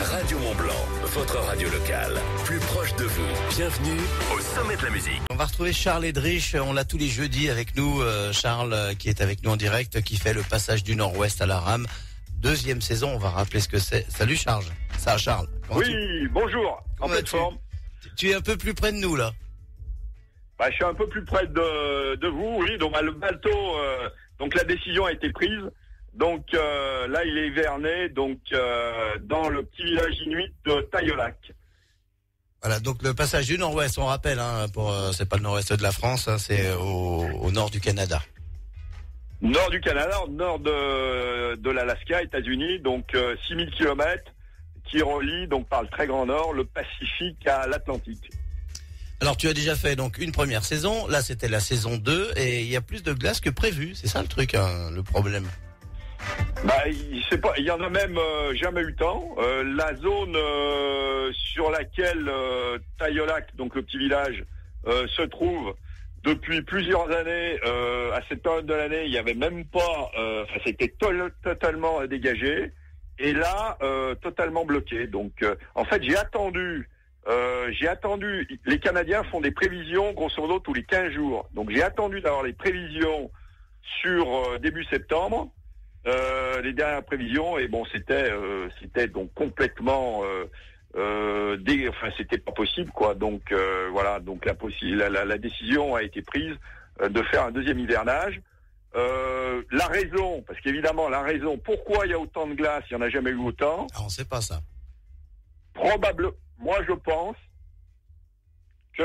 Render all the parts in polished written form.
Radio Mont-Blanc, votre radio locale, plus proche de vous. Bienvenue au sommet de la musique. On va retrouver Charles Edrich, on l'a tous les jeudis avec nous. Charles qui est avec nous en direct, qui fait le passage du Nord-Ouest à la rame. Deuxième saison, on va rappeler ce que c'est. Salut Charles. Ça, Charles. Oui, bonjour. En pleine forme. Tu es un peu plus près de nous là. Je suis un peu plus près de vous, oui. Donc le bateau, donc la décision a été prise. Donc là, il est hiverné, donc dans le petit village inuit de Taillolac. Voilà, donc le passage du Nord-Ouest, on rappelle, c'est pas le Nord-Ouest de la France, c'est au nord du Canada. Nord du Canada, nord de l'Alaska, États-Unis, donc 6000 km qui relie donc par le très grand nord le Pacifique à l'Atlantique. Alors tu as déjà fait donc une première saison, là c'était la saison 2 et il y a plus de glace que prévu, c'est ça le truc, le problème. Il y en a même jamais eu tant. La zone sur laquelle Taillolac, donc le petit village, se trouve depuis plusieurs années, à cette période de l'année, il y avait même pas, c'était totalement dégagé, et là totalement bloqué. Donc en fait j'ai attendu. Les Canadiens font des prévisions grosso modo tous les 15 jours. Donc j'ai attendu d'avoir les prévisions sur début septembre. Les dernières prévisions, et bon, c'était donc complètement c'était pas possible quoi. Donc voilà, donc la décision a été prise de faire un deuxième hivernage. La raison, parce qu'évidemment pourquoi il y a autant de glace, il y en a jamais eu autant. Ah, on sait pas ça. Probablement, moi je pense que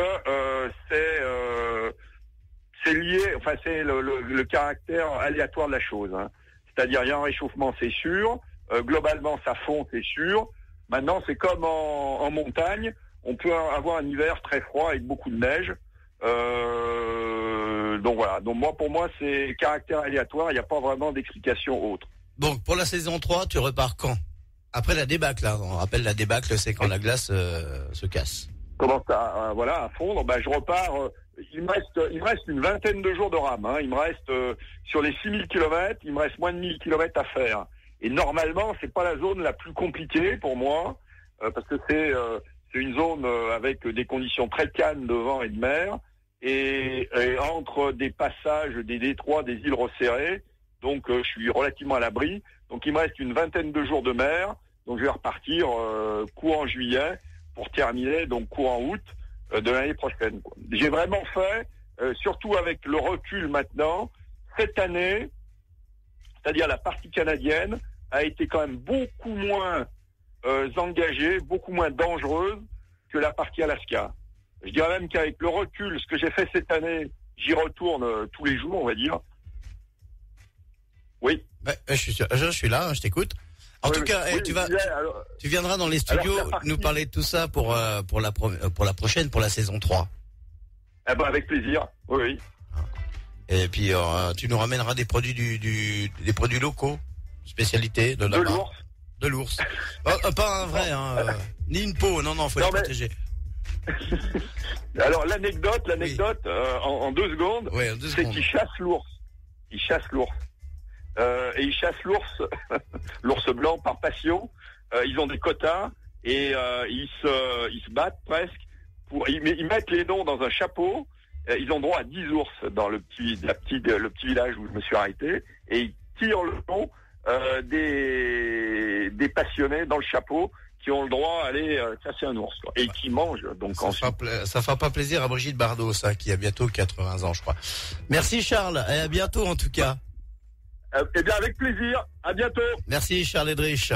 c'est lié, c'est le caractère aléatoire de la chose. Hein. C'est-à-dire, il y a un réchauffement, c'est sûr. Globalement, ça fond, c'est sûr. Maintenant, c'est comme en montagne. On peut avoir un hiver très froid avec beaucoup de neige. Donc voilà. Donc pour moi, c'est caractère aléatoire. Il n'y a pas vraiment d'explication autre. Donc, pour la saison 3, tu repars quand? Après la débâcle, là. On rappelle la débâcle, c'est quand la glace se casse. Commence à fondre. Je repars. Il me reste une vingtaine de jours de rame. Hein. Il me reste sur les 6000 km, il me reste moins de 1000 km à faire. Et normalement, c'est pas la zone la plus compliquée pour moi, parce que c'est une zone avec des conditions très calmes de vent et de mer, et entre des passages, des détroits, des îles resserrées. Donc je suis relativement à l'abri. Donc il me reste une vingtaine de jours de mer. Donc je vais repartir courant juillet pour terminer donc courant août de l'année prochaine. Quoi. J'ai vraiment fait, surtout avec le recul maintenant, cette année, c'est-à-dire la partie canadienne, a été quand même beaucoup moins engagée, beaucoup moins dangereuse que la partie Alaska. Je dirais même qu'avec le recul, ce que j'ai fait cette année, j'y retourne tous les jours, on va dire. Oui. Je suis là, je t'écoute. En tout cas, tu viendras dans les studios nous parler de tout ça pour la prochaine, pour la saison 3. Avec plaisir, oui. Et puis, tu nous ramèneras des produits des produits locaux, spécialité de là-bas. l'ours. De l'ours. Pas un vrai, ni une peau, non, faut les protéger. Alors, l'anecdote, en 2 secondes, ouais, c'est qu'ils chassent l'ours. Et ils chassent l'ours, l'ours blanc par passion. Ils ont des quotas et ils se battent presque ils mettent les noms dans un chapeau. Ils ont droit à 10 ours dans le petit village où je me suis arrêté, et ils tirent le nom des passionnés dans le chapeau qui ont le droit à aller chasser un ours, quoi, et qui mangent. Donc ça fera pas plaisir à Brigitte Bardot, ça, qui a bientôt 80 ans, je crois. Merci Charles, et à bientôt en tout cas. Eh bien, avec plaisir. À bientôt. Merci Charles Edrich.